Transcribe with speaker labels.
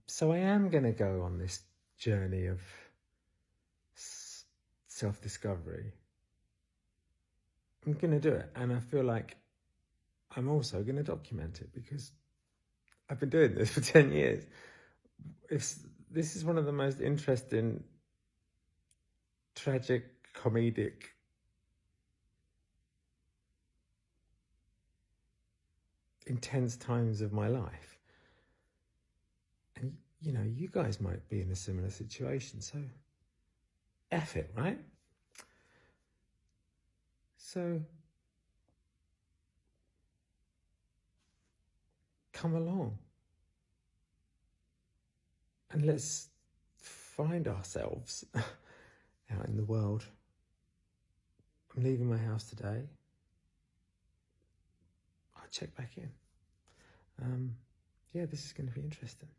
Speaker 1: So I am going to go on this journey of self-discovery. I'm going to do it, and I feel like I'm also going to document it because I've been doing this for 10 years. This is one of the most interesting, tragic, comedic, intense times of my life. And, you know, you guys might be in a similar situation, so F it, right? So come along and let's find ourselves out in the world. I'm leaving my house today. I'll check back in. Yeah, this is going to be interesting.